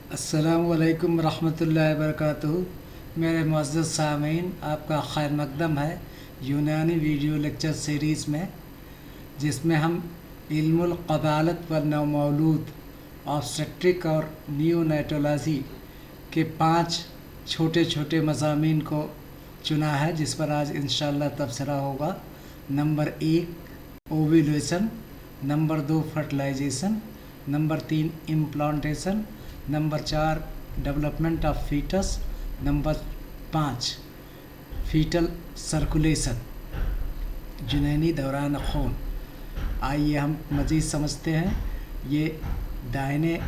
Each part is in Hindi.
अस्सलामुअलैकुम रहमतुल्लाहि वबरकातुहू। मेरे मुअज़्ज़ज़ सामीन, आपका खैर मक़दम है यूनानी वीडियो लेक्चर सीरीज़ में, जिसमें हम इल्मुल क़बालत व नवमौलूद, ऑब्स्टेट्रिक और नियोनेटोलॉजी के 5 छोटे छोटे मज़ामीन को चुना है, जिस पर आज इंशाअल्लाह तबसरा होगा। Number 1 ovulation, number 2 fertilization, number 3 implantation, number 4 development of fetus, number 5 fetal circulation, जुनैनी दौरान खून। आइए हम मज़ीद समझते हैं। ये दाहिने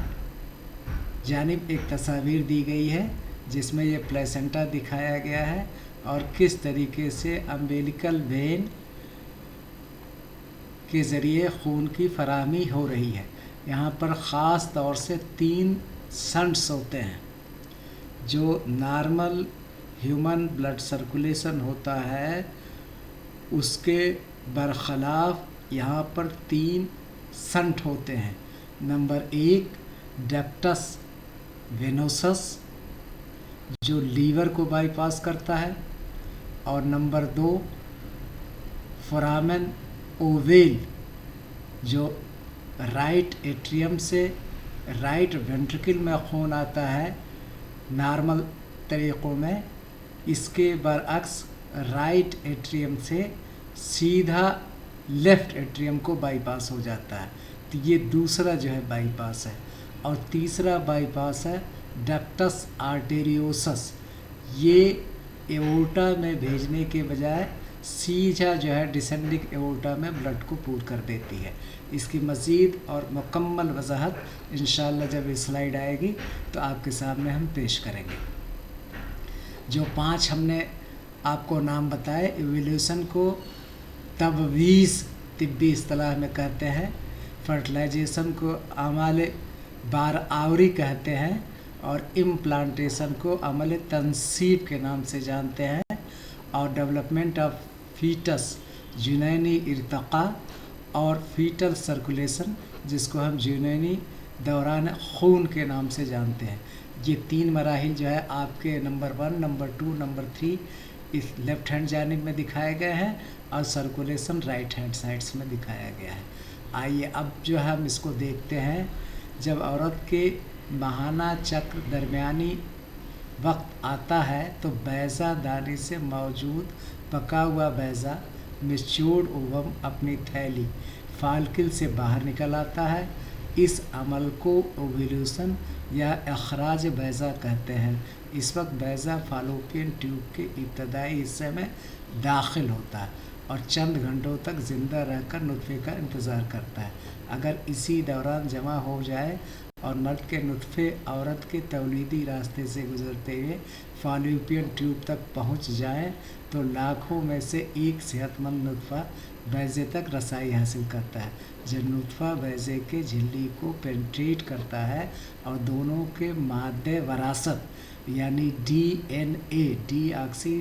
जानिब एक तस्वीर दी गई है जिसमें ये प्लेसेंटा दिखाया गया है और किस तरीके से अम्बिलिकल वेन के ज़रिए खून की फराहमी हो रही है। यहाँ पर ख़ास तौर से 3 शंट्स होते हैं। जो नॉर्मल ह्यूमन ब्लड सर्कुलेशन होता है उसके बरखिलाफ़ यहाँ पर 3 शंट होते हैं। नंबर 1 डक्टस वेनोसस, जो लीवर को बाईपास करता है, और नंबर 2 फोरामेन ओवेल, जो राइट एट्रियम से राइट वेंट्रिकल में खून आता है नॉर्मल तरीक़ों में। इसके बरअक्स राइट एट्रियम से सीधा लेफ़्ट एट्रियम को बाईपास हो जाता है। तो ये दूसरा जो है बाईपास है। और तीसरा बाईपास है डक्टस आर्टेरियोसस। ये एओर्टा में भेजने के बजाय सीधा जो है डिसेंडिंग एओर्टा में ब्लड को पूर कर देती है। इसकी मज़ीद और मुकम्मल वजाहत इंशाअल्लाह जब स्लाइड आएगी तो आपके सामने हम पेश करेंगे। जो 5 हमने आपको नाम बताए, एवोल्यूशन को तबवीज़ तिब्बी इस्तिलाह में कहते हैं, फर्टिलाइजेशन को अमल बारआवरी कहते हैं, और इम्प्लांटेशन को अमल तनसीब के नाम से जानते हैं, और डेवलपमेंट ऑफ फीटस जुनैनी इर्तक़ा, और फीटल सर्कुलेशन जिसको हम जुनैनी दौरान खून के नाम से जानते हैं। ये 3 मराहिल जो है आपके नंबर 1, नंबर 2, नंबर 3 इस लेफ़्ट हैंड जानिब में दिखाए गए हैं, और सर्कुलेशन राइट हैंड साइड्स में दिखाया गया है। आइए अब जो है हम इसको देखते हैं। जब औरत के माहाना चक्र दरमियानी वक्त आता है तो बैज़ा दानी से मौजूद पका हुआ बैज़ा मैच्योर्ड ओवम अपनी थैली फाल्किल से बाहर निकल आता है। इस अमल को ओव्यूलेशन या अखराज बैज़ा कहते हैं। इस वक्त बैज़ा फालोपियन ट्यूब के इब्तदाई हिस्से में दाखिल होता है और चंद घंटों तक ज़िंदा रहकर नुत्फ़े का इंतज़ार करता है। अगर इसी दौरान जमा हो जाए और मर्द के नुत्फ़े औरत के तौलीदी रास्ते से गुज़रते हुए फालोपियन ट्यूब तक पहुंच जाएं तो लाखों में से एक सेहतमंद नुत्फ़ा बैज़े तक रसाई हासिल करता है। जब नुत्फ़ा बैज़े के झिल्ली को पेनिट्रेट करता है और दोनों के मादे वरासत यानी DNA deoxy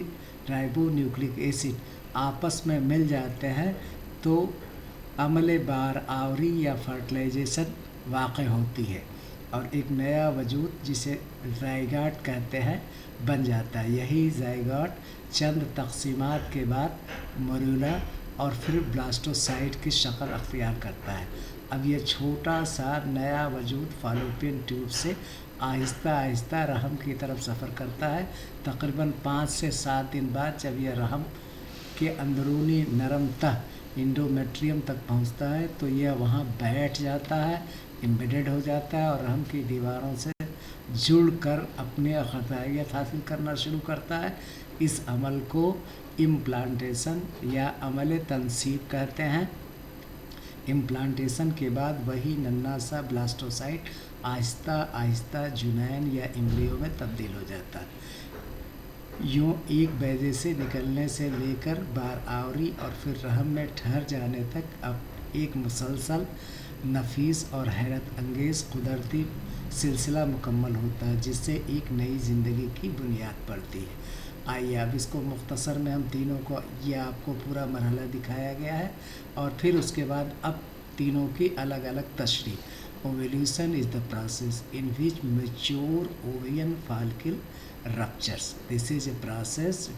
ribo nucleic acid आपस में मिल जाते हैं तो अमल बारआवरी या फर्टिलाइजेशन वाक़ होती है और एक नया वजूद जिसे ज़ायगॉट कहते हैं बन जाता है। यही ज़ायगॉट चंद तक़सीमात के बाद मरूला और फिर ब्लास्टोसाइट की शक्ल अख्तियार करता है। अब यह छोटा सा नया वजूद फालोपियन ट्यूब से आहिस्ता आहिस्ता रहम की तरफ सफ़र करता है। तकरीबन 5 से 7 दिन बाद जब यह रहम के अंदरूनी नरम तह इंडोमेट्रियम तक पहुंचता है तो यह वहां बैठ जाता है, एम्बेडेड हो जाता है और रहम की दीवारों से जुड़कर अपनी ग़िज़ाइयत हासिल करना शुरू करता है। इस अमल को इम्प्लांटेशन या अमल तनसीब कहते हैं। इम्प्लांटेशन के बाद वही नन्हा सा ब्लास्टोसाइट आहिस्ता आहिस्ता जुनैन या एम्ब्रियो में तब्दील हो जाता है। यूँ एक बैज़े से निकलने से लेकर बारआवरी और फिर रहम में ठहर जाने तक अब एक मुसलसल नफीस और हैरत अंगेज़ कुदरती सिलसिला मुकम्मल होता है जिससे एक नई ज़िंदगी की बुनियाद पड़ती है। आइए अब इसको मुख्तसर में हम तीनों को, ये आपको पूरा मरहला दिखाया गया है और फिर उसके बाद अब तीनों की अलग अलग तशरीह। Ovulation is the process in which mature ovarian follicle ruptures. This is a process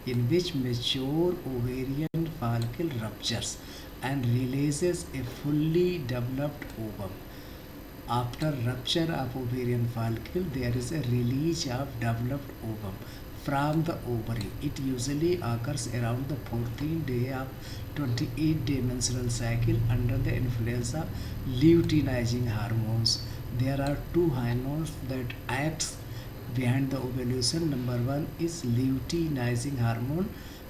in which mature ovarian follicle ruptures and releases a fully developed ovum. After rupture of ovarian follicle, there is a release of developed ovum from the ovary. It usually occurs around the 14th day of 28-day menstrual cycle under the influence of luteinizing hormones. There are two hormones that acts behind the ovulation. Number one is luteinizing hormone,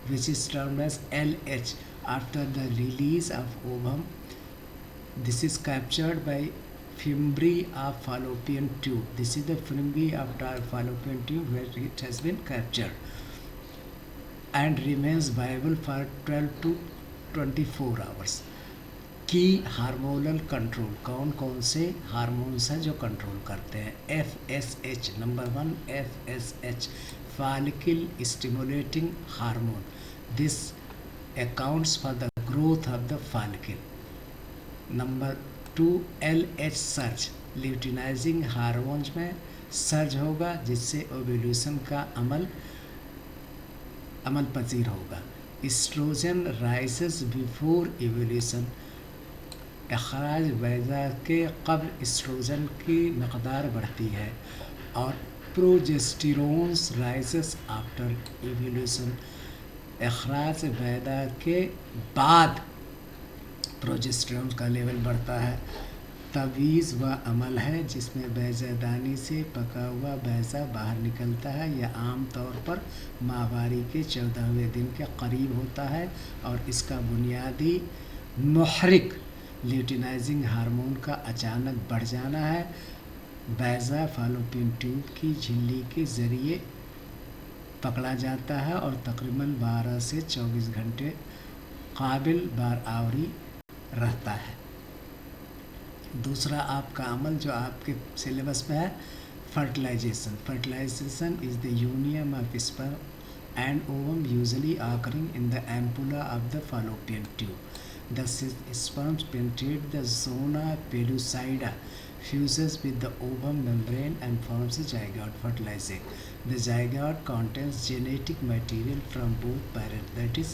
which is termed as LH. After the release of ovum, this is captured by fimbriae of fallopian tube. This is the fimbriae of fallopian tube where it has been captured and remains viable for 12 to 24 hours. की हार्मोनल कंट्रोल, कौन कौन से हार्मोन्स हैं जो कंट्रोल करते हैं? FSH, number 1 FSH, follicle stimulating hormone. This accounts for the growth of the follicle. Number 2 LH surge, luteinising hormones में सर्ज होगा जिससे ओव्यूलेशन का अमल पजीर होगा. एस्ट्रोजन राइजेस बिफोर ओव्यूलेशन, अखराज बैजा के कब्ल एस्ट्रोजन की मकदार बढ़ती है. और प्रोजेस्टेरोन्स राइजेस आफ्टर ओव्यूलेशन, अखराज बैदा के बाद प्रोजेस्टेरोन का लेवल बढ़ता है. तवीज़ वह अमल है जिसमें बैजादानी से पका हुआ बैजा बाहर निकलता है. यह आम तौर पर माहवारी के 14वें दिन के करीब होता है और इसका बुनियादी मुहरिक ल्यूटिनाइजिंग हार्मोन का अचानक बढ़ जाना है. बैजा फालोपियन ट्यूब की झिल्ली के ज़रिए पकड़ा जाता है और तकरीबन 12 से 24 घंटे काबिल बार आवरी रहता है. दूसरा आपका अमल जो आपके सिलेबस में है, fertilization. Fertilization is the union of sperm and ovum usually occurring in the ampulla of the fallopian tube. The sperms penetrate the zona pellucida, fuses with the ovum membrane and forms a zygote, fertilizing. The zygote contains genetic material from both parents, that is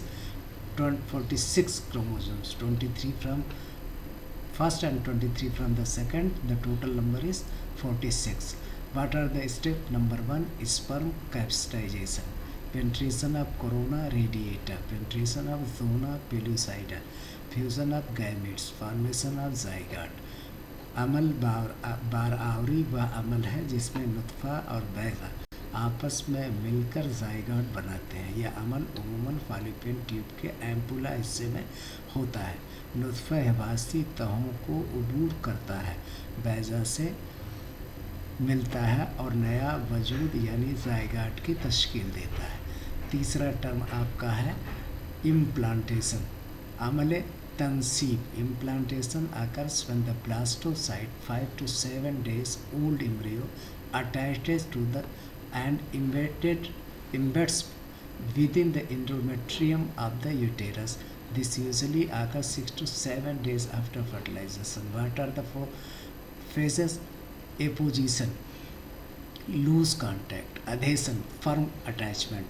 46 chromosomes, 23 from first and 23 from the second. The total number is 46. What are the steps? Number 1, sperm capsization, penetration of corona radiata, penetration of zona pellucida, fusion of gametes, formation of zygote. अमल बार आवरी वह अमल है जिसमें नुत्फ़ा और बैज़ा आपस में मिलकर ज़ाइगोट बनाते हैं. यह अमल उमूमन फालोपियन ट्यूब के एम्पुला हिस्से में होता है. नुत्फ़ा हवासी तहों को अबूर करता है, बैज़ा से मिलता है और नया वजूद यानी ज़ाइगोट की तश्कील देता है. तीसरा टर्म आपका है इम्प्लांटेशन, अमल तनसीब. Implantation occurs when the blastocyte, 5 to 7 days old embryo, attaches to the and embeds within the endometrium of the uterus. This usually occurs 6 to 7 days after fertilization. What are the 4 phases? Apposition, loose contact, adhesion, firm attachment,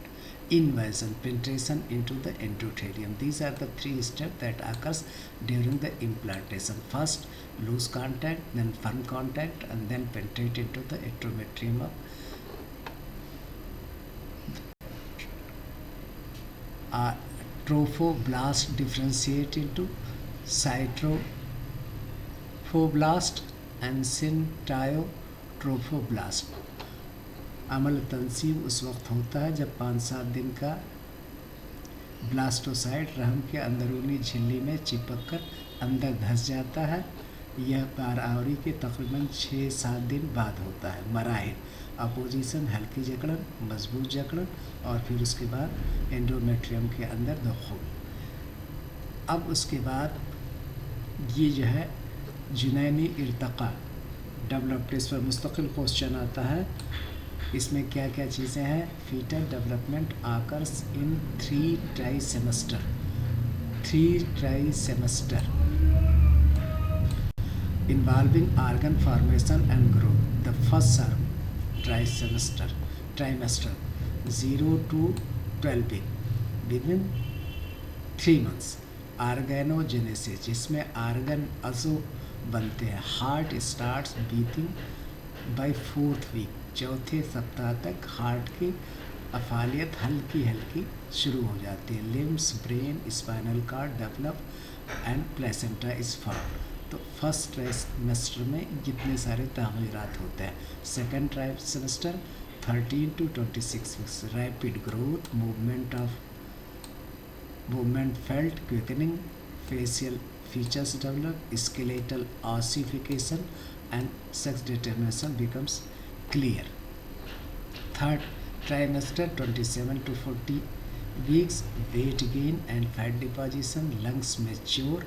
invasion, penetration into the endothelium. These are the 3 steps that occurs during the implantation. First, loose contact, then firm contact, and then penetrate into the endometrium of trophoblast. Differentiate into cytophoblast and syncytotrophoblast. अमल तनसीब उस वक्त होता है जब 5-7 दिन का ब्लास्टोसाइट रहम के अंदरूनी झिल्ली में चिपक कर अंदर धंस जाता है. यह बार आवरी के तकरीबन 6-7 दिन बाद होता है. मराहिल: अपोजिशन, हल्की जकड़न, मजबूत जकड़न और फिर उसके बाद एंडोमेट्रियम के अंदर दखूल. अब उसके बाद ये जो है जुनैनी इर्तक़ा डेवलप्ड, इस पर मुस्तकिल क्वेश्चन आता है. इसमें क्या क्या चीज़ें हैं? Fetal development occurs in 3 ट्राइसेमेस्टर. involving organ formation and growth. The first trimester 0 to 12 week within 3 months. Organogenesis जिसमें आर्गन अजो बनते हैं. Heart starts beating by 4th week. चौथे सप्ताह तक हार्ट की अफालियत हल्की हल्की शुरू हो जाती है. Limbs, brain, spinal cord develop and placenta is form. तो फर्स्ट ट्राइमेस्टर में जितने सारे तग़य्युरात होते हैं. Second trimester 13 to 26 weeks. Rapid growth, movement felt, quickening, facial features develop, skeletal ossification and sex determination becomes clear. Third trimester 27 to 40 weeks. Weight gain and fat deposition, lungs mature,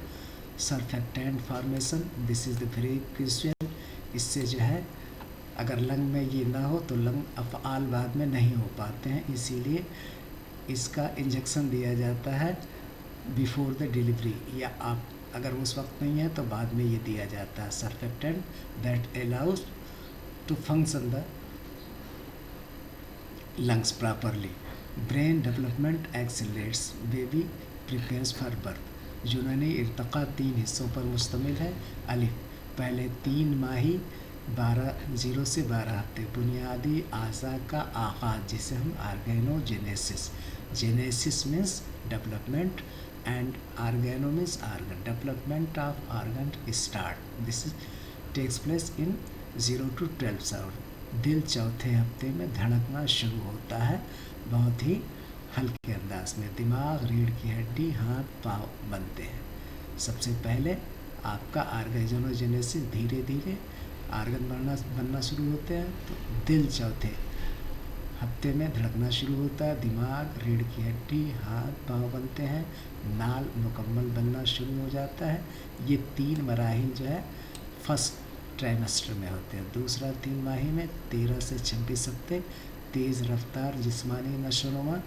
surfactant formation. This is the very crucial. इससे जो है अगर लंग में ये ना हो तो लंग अफ़आल बाद में नहीं हो पाते हैं, इसीलिए इसका इंजेक्शन दिया जाता है बिफोर द डिलीवरी, या आप अगर उस वक्त नहीं है तो बाद में ये दिया जाता है. Surfactant that allows to function the lungs properly. Brain development accelerates, baby prepares for birth. जुनूनी इर्तिका 3 हिस्सों पर मुश्तमिल है. अलिफ, पहले 3 माही 0 से 12 हफ्ते. बुनियादी आज़ा का आगाज़ जिसे हम organogenesis. Genesis means development and organo means organ. Development of organ start. This takes place in 0 to 12 hours. दिल चौथे हफ्ते में धड़कना शुरू होता है, बहुत ही हल्के अंदाज में. दिमाग, रीढ़ की हड्डी, हाथ पाँव बनते हैं. सबसे पहले आपका ऑर्गेनोजेनेसिस धीरे धीरे आर्गन बनना शुरू होते हैं. तो दिल चौथे हफ्ते में धड़कना शुरू होता है. दिमाग, रीढ़ की हड्डी, हाथ पाँव बनते हैं. नाल मुकम्मल बनना शुरू हो जाता है. ये 3 मराहिल जो है फर्स्ट ट्राइमेस्टर में होते हैं. दूसरा 3 माही में 13 से 26 हफ्ते. तेज़ रफ्तार जिस्मानी नशोनुमा,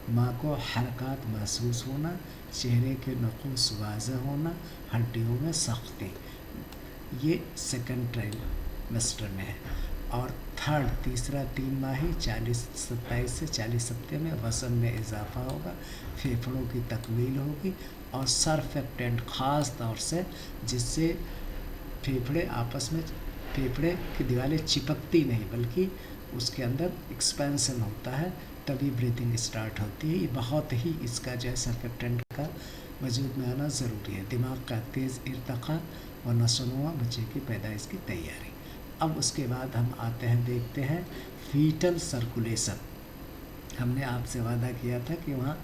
माँ को हरकत महसूस होना, चेहरे के नक़ूस वाज़ेह होना, हड्डियों में सख्ती. ये सेकंड ट्राइमेस्टर में है. और थर्ड तीसरा 3 माही 27 से 40 हफ्ते में वज़न में इजाफा होगा, फेफड़ों की तकमील होगी और सरफेक्टेंट ख़ास तौर से जिससे फेफड़े आपस में, फेफड़े की दीवारें चिपकती नहीं बल्कि उसके अंदर एक्सपेंशन होता है, तभी ब्रीथिंग स्टार्ट होती है. ये बहुत ही इसका जो है सरफेक्टेंट का वजूद में आना ज़रूरी है. दिमाग का तेज़ इर्तिका और नशोनुमा, बच्चे की पैदाइश की तैयारी. अब उसके बाद हम आते हैं, देखते हैं फीटल सर्कुलेशन. हमने आपसे वादा किया था कि वहाँ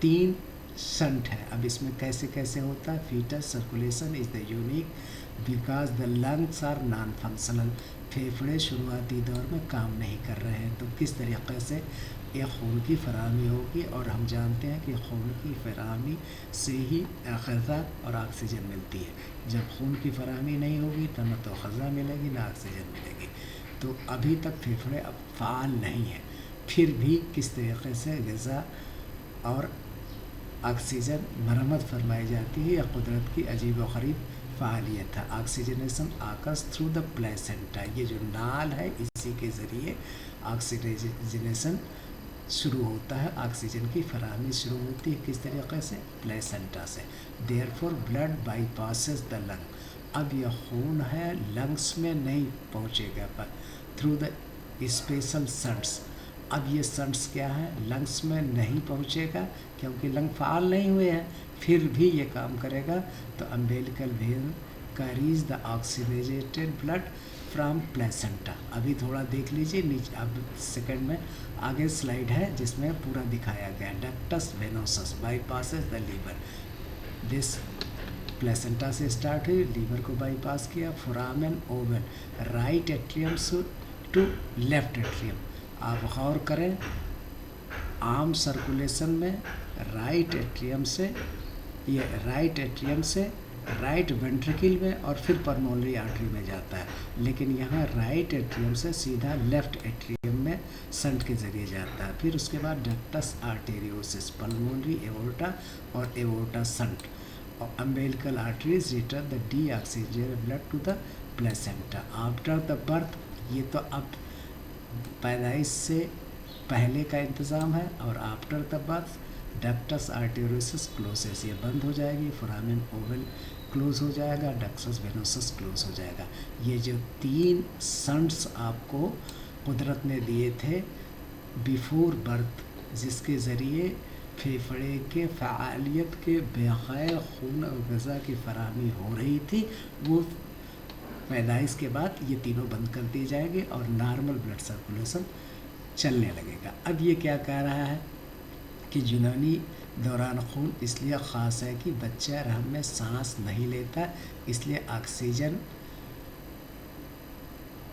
3 शंट है. अब इसमें कैसे कैसे होता है. Foetal circulation is the unique because the lungs are non functional. फेफड़े शुरुआती दौर में काम नहीं कर रहे हैं, तो किस तरीक़े से ये खून की फराहमी होगी. और हम जानते हैं कि खून की फराहमी से ही ग़िज़ा और ऑक्सीजन मिलती है. जब खून की फराहमी नहीं होगी तो न तो ग़िज़ा मिलेगी न ऑक्सीजन मिलेगी. तो अभी तक फेफड़े अब फ़ाल नहीं हैं, फिर भी किस तरीक़े से ग़िज़ा और ऑक्सीजन मरम्मत फरमाई जाती है. यह कुदरत की अजीब व ग़रीब फ़ालियत है. ऑक्सीजनेशन आकस थ्रू द प्लेसेंटा. ये जो नाल है इसी के ज़रिए ऑक्सीजनेशन शुरू होता है, ऑक्सीजन की फराहमी शुरू होती है. किस तरीके से. प्लेसेंटा से. Therefore blood bypasses the lung. अब यह खून है लंग्स में नहीं पहुँचेगा पर थ्रू द स्पेशल शंट्स. अब ये शंट्स क्या है, लंग्स में नहीं पहुँचेगा क्योंकि लंग फ़ाल नहीं हुए हैं, फिर भी ये काम करेगा. तो umbilical when carries the oxygenated blood from placenta. अभी थोड़ा देख लीजिए नीचे, अब सेकंड में आगे स्लाइड है जिसमें पूरा दिखाया गया. Ductus venosus bypasses the liver. This placenta से स्टार्ट हुई, लीवर को बाईपास किया. Foramen ovale right atrium to left atrium. आप गौर करें, आम सर्कुलेशन में राइट एट्रियम से राइट वेंट्रिकल में और फिर पल्मोनरी आर्टरी में जाता है, लेकिन यहाँ राइट एट्रियम से सीधा लेफ्ट एट्रियम में शंट के ज़रिए जाता है. फिर उसके बाद डक्टस आर्टेरियोसिस, पल्मोनरी एवोर्टा और aorta shunt. umbilical arteries return the deoxygenated blood to the placenta after the birth। ये तो अब पैदाइश से पहले का इंतज़ाम है। और after the birth ductus arteriosus closes, ये बंद हो जाएगी, फोरामेन ओवल क्लोज हो जाएगा, डक्टस वेनोसस क्लोज हो जाएगा। ये जो 3 संट्स आपको कुदरत ने दिए थे बिफोर बर्थ, जिसके ज़रिए फेफड़े के फ़ालियत के बग़ैर खून और ग़िज़ा की फराहमी हो रही थी, वो पैदाइश के बाद ये तीनों बंद कर दिए जाएंगे और नॉर्मल ब्लड सर्कुलेशन चलने लगेगा। अब ये क्या कह रहा है कि जुनूनी दौरान खून इसलिए ख़ास है कि बच्चा रहम में सांस नहीं लेता, इसलिए ऑक्सीजन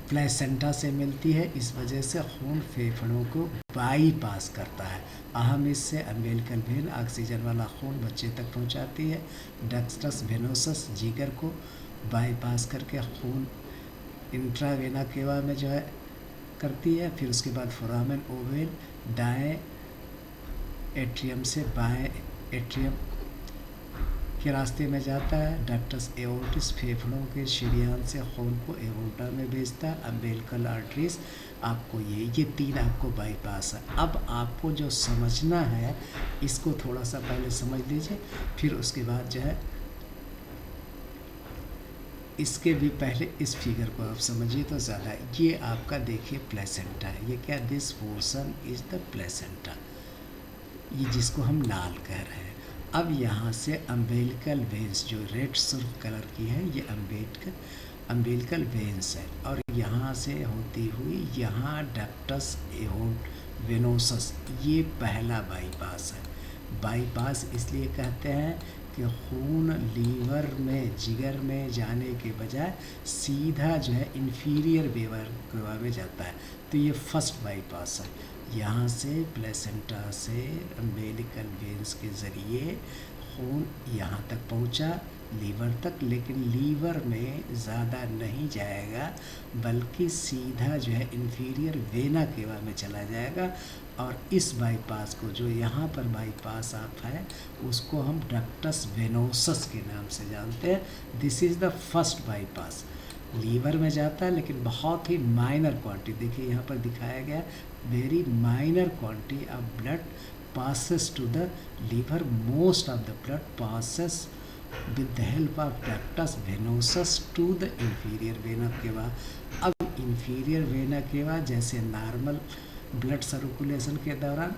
प्लेसेंटा से मिलती है, इस वजह से खून फेफड़ों को बाईपास करता है। अहम इससे अम्बिलिकल वेन ऑक्सीजन वाला खून बच्चे तक पहुंचाती है, डक्टस वेनोसस जिगर को बाईपास करके खून इंट्रावेना केवा में जो है करती है। फिर उसके बाद फोरामेन ओवेल दाएं एट्रियम से बाएं एट्रियम के रास्ते में जाता है। डक्टस एओर्टिस फेफड़ों के शरीयान से खून को एओर्टा में भेजता है। अम्बिलिकल आर्टरीज आपको ये 3 आपको बाईपास है। अब आपको जो समझना है इसको थोड़ा सा पहले समझ लीजिए, फिर उसके बाद जो है इसके भी पहले इस फिगर को आप समझिए तो ज़्यादा। ये आपका देखिए प्लेसेंटा है, ये क्या, this portion is the placenta, ये जिसको हम नाल कह रहे हैं। अब यहाँ से अम्बिलिकल वेन्स जो रेड सुर्ख कलर की है, ये अम्बिलिकल वेन्स है, और यहाँ से होती हुई यहाँ डक्टस एओर्ट वेनोसस, ये पहला बाईपास है। बाईपास इसलिए कहते हैं कि खून लीवर में जिगर में जाने के बजाय सीधा जो है इन्फीरियर वेवा में जाता है, तो ये फर्स्ट बाईपास है। यहाँ से प्लेसेंटा से अम्बिलिकल वेन्स के ज़रिए खून यहाँ तक पहुँचा लीवर तक, लेकिन लीवर में ज़्यादा नहीं जाएगा बल्कि सीधा जो है इन्फीरियर वेना केवा में चला जाएगा। और इस बाईपास को जो यहाँ पर बाईपास आप है उसको हम डक्टस वेनोसस के नाम से जानते हैं। This is the first bypass, liver में जाता है लेकिन बहुत ही माइनर क्वांटिटी, देखिए यहाँ पर दिखाया गया, very minor quantity of blood passes to the liver, most of the blood passes with the help of ductus venosus to the inferior vena cava। अब inferior vena cava जैसे नॉर्मल ब्लड सर्कुलेशन के दौरान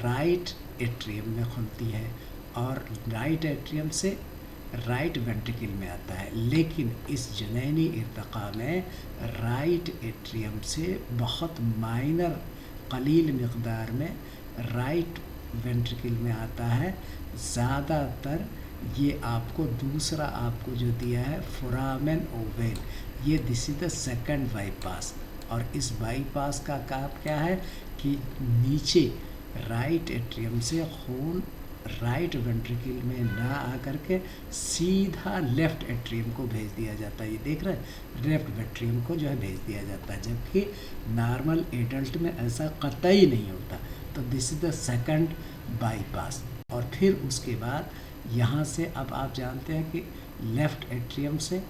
राइट एट्रियम में खुलती है और राइट एट्रियम से राइट वेंट्रिकल में आता है, लेकिन इस जुनैनी इर्तिक़ा में राइट एट्रियम से बहुत माइनर कलील मिक़दार में राइट वेंट्रिकल में आता है। ज़्यादातर ये आपको दूसरा आपको जो दिया है फोरामेन ओवेल, ये this is the second bypass. और इस बाईपास का काम क्या है कि नीचे राइट एट्रियम से खून राइट वेंट्रिकल में ना आकर के सीधा लेफ़्ट एट्रियम को भेज दिया जाता है। ये देख रहे हैं, लेफ़्ट वेंट्रियम को जो है भेज दिया जाता है, जबकि नॉर्मल एडल्ट में ऐसा कतई नहीं होता। तो this is the second bypass. और फिर उसके बाद यहाँ से अब आप जानते हैं कि लेफ़्ट एट्रियम से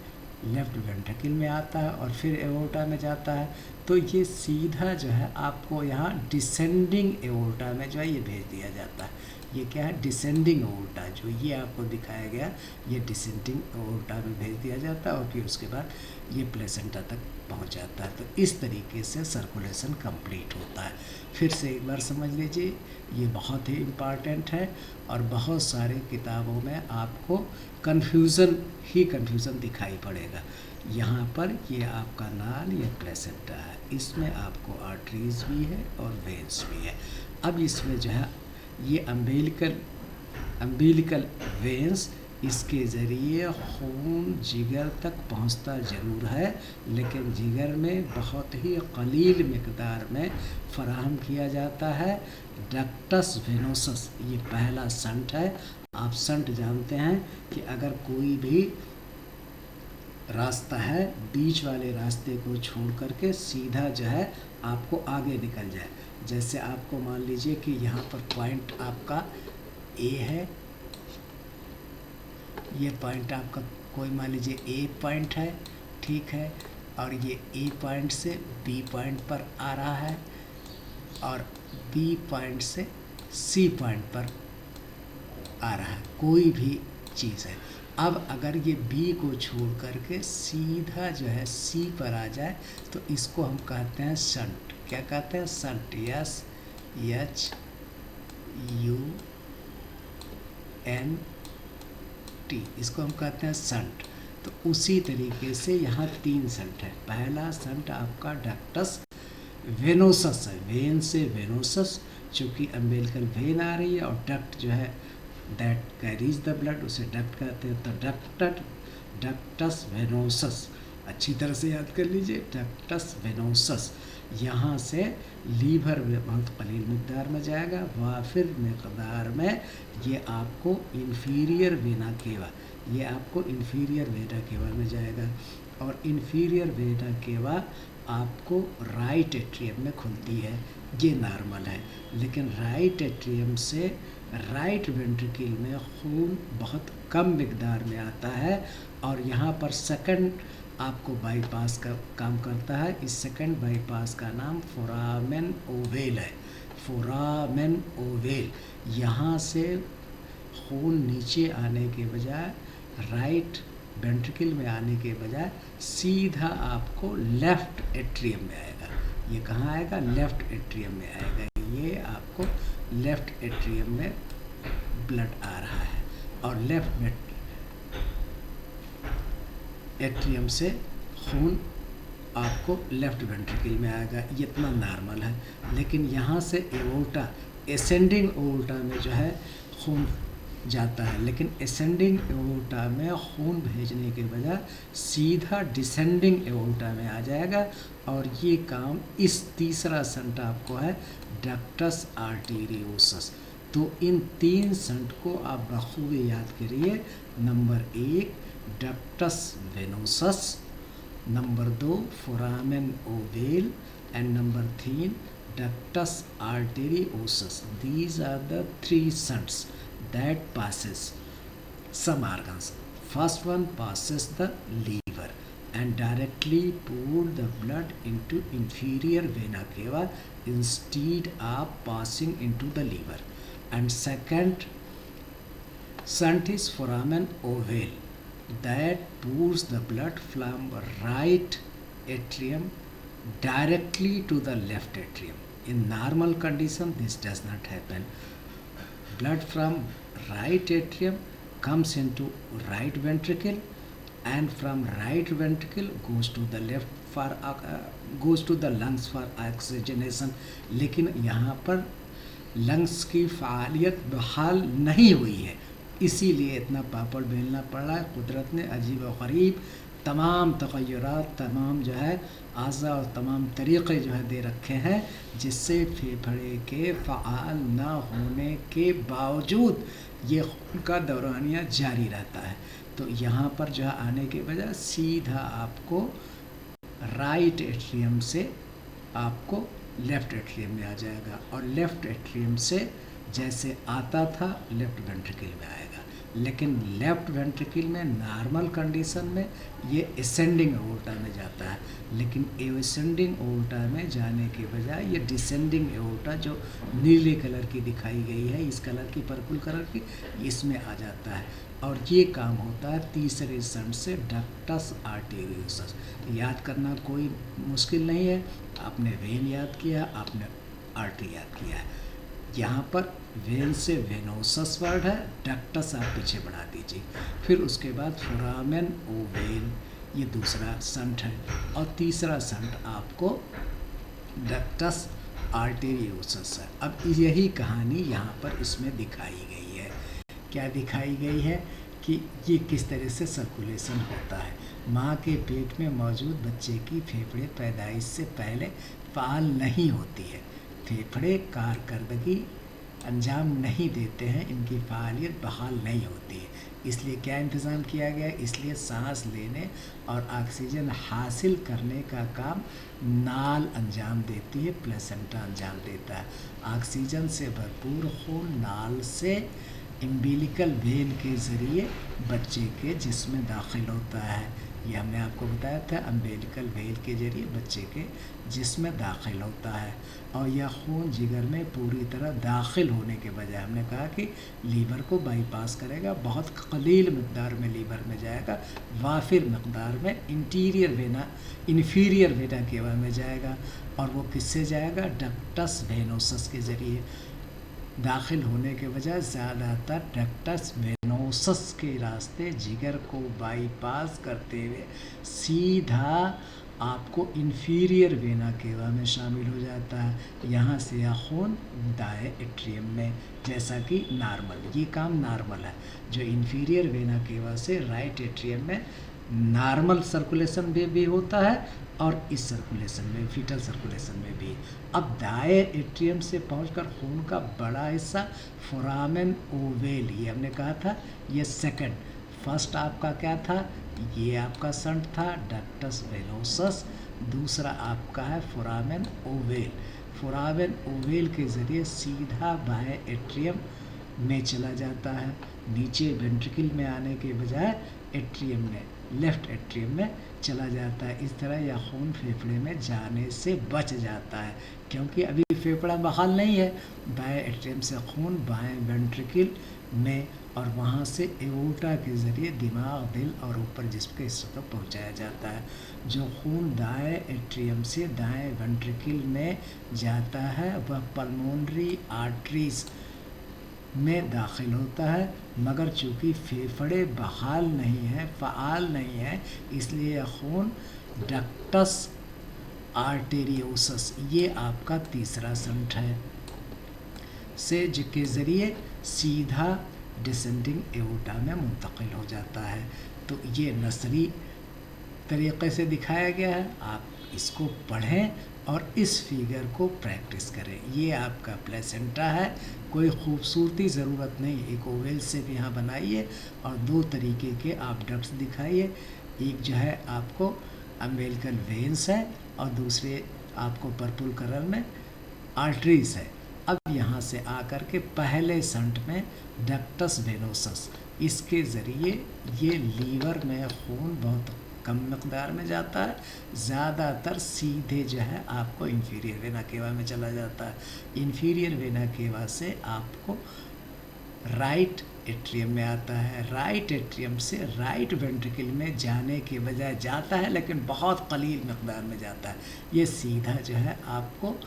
लेफ़्ट वेंट्रिकल में आता है और फिर एओर्टा में जाता है, तो ये सीधा जो है आपको यहाँ डिसेंडिंग एओर्टा में जो है ये भेज दिया जाता है। ये क्या है, डिसेंडिंग एओर्टा, जो ये आपको दिखाया गया, ये डिसेंडिंग एओर्टा में भेज दिया जाता है और फिर उसके बाद ये प्लेसेंटा तक पहुंच जाता है। तो इस तरीके से सर्कुलेशन कंप्लीट होता है। फिर से एक बार समझ लीजिए, ये बहुत ही इम्पॉर्टेंट है और बहुत सारे किताबों में आपको कन्फ्यूज़न दिखाई पड़ेगा। यहाँ पर ये आपका नाल, ये प्लेसेंटा है, इसमें आपको आर्टरीज भी है और वेन्स भी है। अब इसमें जो है ये अम्बिलिकल वेन्स, इसके ज़रिए खून जिगर तक पहुंचता ज़रूर है, लेकिन जिगर में बहुत ही कलील मिक़दार में फ़राहम किया जाता है। डक्टस वेनोसस ये पहला संट है। आप संट जानते हैं कि अगर कोई भी रास्ता है, बीच वाले रास्ते को छोड़ करके सीधा जो है आपको आगे निकल जाए, जैसे आपको मान लीजिए कि यहाँ पर पॉइंट आपका ए है ये पॉइंट आपका कोई मान लीजिए ए पॉइंट है, ठीक है, और ये ए पॉइंट से बी पॉइंट पर आ रहा है और बी पॉइंट से सी पॉइंट पर आ रहा है, कोई भी चीज़ है। अब अगर ये बी को छोड़ करके सीधा जो है सी पर आ जाए तो इसको हम कहते हैं शंट। क्या कहते हैं? Shunt. Yes, H U N T, इसको हम कहते हैं शंट। तो उसी तरीके से यहाँ 3 शंट है। पहला शंट आपका डक्टस वेनोसस है, वेन से वेनोसस, चूँकि अम्बिलिकल वेन आ रही है और डक्ट जो है दैट कैरीज द ब्लड, उसे डक्ट कहते हैं। तो डक्टस वेनोसस, अच्छी तरह से याद कर लीजिए, डक्टस वेनोसस यहाँ से लीवर में बहुत कलील मकदार में जाएगा, वाफिर मकदार में ये आपको इन्फीरियर वेना केवा, ये आपको इन्फीरियर वेना केवा में जाएगा और इन्फीरियर वेना केवा आपको राइट एट्रियम में खुलती है। ये नॉर्मल है, लेकिन राइट एट्रियम से राइट वेंट्रिकल में खून बहुत कम मिकदार में आता है और यहाँ पर सेकंड आपको बाईपास का काम करता है। इस सेकंड बाईपास का नाम फोरामेन ओवेल है। फोरामेन ओवेल, यहाँ से खून नीचे आने के बजाय राइट वेंट्रिकल में आने के बजाय सीधा आपको लेफ्ट एट्रियम में आएगा। ये कहाँ आएगा? लेफ्ट एट्रियम में आएगा। ये आपको लेफ्ट एट्रियम में ब्लड आ रहा है और लेफ्ट एट्रियम से खून आपको लेफ्ट वेंट्रिकल में आएगा। ये इतना नॉर्मल है, लेकिन यहाँ से एओर्टा, एसेंडिंग एओर्टा में जो है खून जाता है, लेकिन एसेंडिंग एओर्टा में खून भेजने के बजाय सीधा डिसेंडिंग एओर्टा में आ जाएगा और ये काम इस तीसरा संट आपको है डक्टस आर्टेरियोसस। तो इन 3 संट को आप बखूबी याद करिए। Number 1 ductus venosus, number 2 foramen ovale and number 3 ductus arteriosus. These are the 3 shunts that passes some organs. First one passes the liver and directly pour the blood into inferior vena cava instead of passing into the liver. And second shunt is foramen ovale that pours the blood from right atrium directly to the left atrium. In normal condition, this does not happen. Blood from right atrium comes into right ventricle and from right ventricle goes to the left for goes to the lungs for oxygenation. लेकिन यहाँ पर लंग्स की फ़ालियत बहाल नहीं हुई है, इसीलिए इतना पापड़ बेलना पड़ रहा है। कुदरत ने अजीब व गरीब तमाम तग़य्युरात, तमाम जो है आज़ा और तमाम तरीक़े जो है दे रखे हैं, जिससे फेफड़े के फ़आल ना होने के बावजूद ये खून का दौरानिया जारी रहता है। तो यहाँ पर जो है आने के बजाय सीधा आपको राइट एट्रियम से आपको लेफ़्ट एट्रियम में आ जाएगा और लेफ़्ट एट्रियम से जैसे आता था लेफ़्ट वेंट्रिकल में आएगा। लेकिन लेफ़्ट वेंट्रिकल में नॉर्मल कंडीशन में ये असेंडिंग एओर्टा में जाता है, लेकिन असेंडिंग एओर्टा में जाने के बजाय ये डिसेंडिंग एओर्टा जो नीले कलर की दिखाई गई है, इस कलर की, पर्पल कलर की, इसमें आ जाता है और ये काम होता है तीसरे शंट से डक्टस आर्टेरियोसस। याद करना कोई मुश्किल नहीं है, आपने वेन याद किया, आपने आर्टरी याद किया है। यहाँ पर वेन से वेनोसस वर्ड है, डक्टस आप पीछे बढ़ा दीजिए, फिर उसके बाद फोरामेन ओवेल ये दूसरा शंट है और तीसरा शंट आपको डक्टस आर्टेरियोसस है। अब यही कहानी यहाँ पर इसमें दिखाई गई है। क्या दिखाई गई है कि ये किस तरह से सर्कुलेशन होता है। माँ के पेट में मौजूद बच्चे की फेफड़े पैदाइश से पहले फ़ाल नहीं होती है, फेफड़े कारकर्दगी अंजाम नहीं देते हैं, इनकी फ़ालियत बहाल नहीं होती है। इसलिए क्या इंतज़ाम किया गया? इसलिए सांस लेने और ऑक्सीजन हासिल करने का काम नाल अंजाम देती है, प्लेसेंटा अंजाम देता है। ऑक्सीजन से भरपूर खून नाल से इम्बिलिकल वेन के ज़रिए बच्चे के जिस्म में दाखिल होता है। ये हमने आपको बताया था, अम्बिलिकल वेन के ज़रिए बच्चे के जिस्म में दाखिल होता है। और यह खून जिगर में पूरी तरह दाखिल होने के बजाय हमने कहा कि लीवर को बाईपास करेगा, बहुत कलील मकदार में लीवर में जाएगा, वाफिर मकदार में इन्फीरियर वेना केवा में जाएगा। और वो किससे जाएगा? डक्टस वेनोसस के ज़रिए दाखिल होने के बजाय ज़्यादातर डक्टस वेनोसस के रास्ते जिगर को बाईपास करते हुए सीधा आपको इन्फीरियर वेना केवा में शामिल हो जाता है। यहाँ से यह खून दाएं एट्रियम में, जैसा कि नॉर्मल, ये काम नॉर्मल है। जो इन्फीरियर वेना केवा से राइट एट्रियम में नॉर्मल सर्कुलेशन में भी होता है और इस सर्कुलेशन में, फीटल सर्कुलेशन में भी। अब दाएं एट्रियम से पहुंचकर खून का बड़ा हिस्सा फोरामेन ओवेल, ये हमने कहा था, ये सेकंड। फर्स्ट आपका क्या था? ये आपका संट था डक्टस वेनोसस, दूसरा आपका है फोरामेन ओवेल। फोरामेन ओवेल के ज़रिए सीधा बाएं एट्रियम में चला जाता है, नीचे वेंट्रिकल में आने के बजाय एट्रियम में, लेफ्ट एट्रियम में चला जाता है। इस तरह यह खून फेफड़े में जाने से बच जाता है, क्योंकि अभी फेफड़ा बहाल नहीं है। बाएं एट्रियम से खून बाएं वेंट्रिकल में और वहाँ से एओर्टा के ज़रिए दिमाग, दिल और ऊपर जिस्म के हिस्सों तक पहुँचाया जाता है। जो खून दाएं एट्रियम से दाएं वेंट्रिकल में जाता है वह पल्मोनरी आर्टरीज में दाखिल होता है, मगर चूँकि फेफड़े बहाल नहीं है, फ़ाल नहीं है, इसलिए यह खून डक्टस आर्टेरियोसस, ये आपका तीसरा संट है, से के ज़रिए सीधा डिसेंडिंग एओर्टा में मुंतकिल हो जाता है। तो ये नसरी तरीक़े से दिखाया गया है। आप इसको पढ़ें और इस फिगर को प्रैक्टिस करें। ये आपका प्लेसेंटा है, कोई खूबसूरती ज़रूरत नहीं, एक ओवेल से भी यहाँ बनाइए और दो तरीके के आप डक्ट्स दिखाइए। एक जो है आपको अम्बिलिकल वेन्स है और दूसरे आपको पर्पल कलर में आर्टरीज है। अब यहाँ से आकर के पहले संट में डक्टस वेनोसस, इसके ज़रिए ये लीवर में खून बहुत कम मकदार में जाता है, ज़्यादातर सीधे जो है आपको इन्फीरियर वेना केवा में चला जाता है। इन्फीरियर वेना केवा से आपको राइट एट्रियम में आता है, राइट एट्रियम से राइट वेंट्रिकल में जाने के बजाय जाता है, लेकिन बहुत कलील मकदार में जाता है। ये सीधा जो है आपको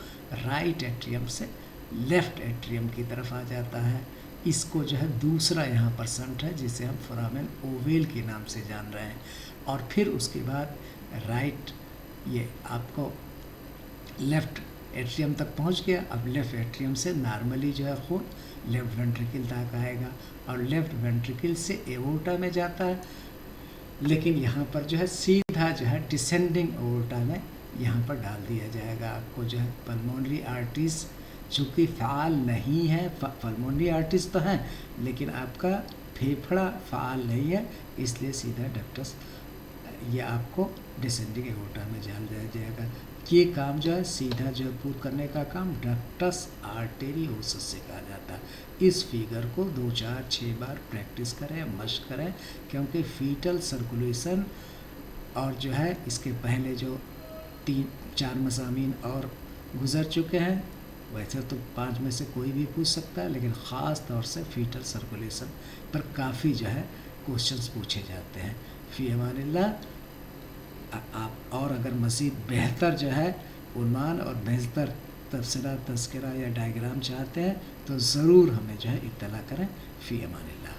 राइट एट्रियम से लेफ़्ट एट्रियम की तरफ आ जाता है। इसको जो है दूसरा यहाँ पर संट है, जिसे हम फोरामेन ओवेल के नाम से जान रहे हैं। और फिर उसके बाद राइट, ये आपको लेफ़्ट एट्रियम तक पहुँच गया। अब लेफ़्ट एट्रियम से नॉर्मली जो है खून लेफ़्ट वेंट्रिकल तक आएगा और लेफ़्ट वेंट्रिकल से एओर्टा में जाता है, लेकिन यहाँ पर जो है सीधा जो है डिसेंडिंग एओर्टा में यहाँ पर डाल दिया जाएगा। आपको जो है पल्मोनरी आर्टरीज चूँकि फ़ाल नहीं है, पल्मोनरी आर्टरीज तो हैं लेकिन आपका फेफड़ा फ़ाल नहीं है, इसलिए सीधा डक्टस, ये आपको डिसेंडिंग एओर्टा में डाल दिया जाएगा। ये काम जो है सीधा जो है पूर्ण करने का काम डक्टस आर्टेरियोसस से कहा जाता है। इस फिगर को 2, 4, 6 बार प्रैक्टिस करें, मशक करें, क्योंकि फीटल सर्कुलेशन और जो है इसके पहले जो 3-4 मज़ामीन और गुज़र चुके हैं, वैसे तो 5 में से कोई भी पूछ सकता है, लेकिन ख़ास तौर से फीटल सर्कुलेशन पर काफ़ी जो है क्वेश्चंस पूछे जाते हैं। फ़ी अमानिल्लाह। आप और अगर मज़ीद बेहतर जो है उन्वान और बेहतर तफसीला, तज़किरा या डायग्राम चाहते हैं तो ज़रूर हमें जो है इत्तला करें। फ़ी अमानिल्लाह।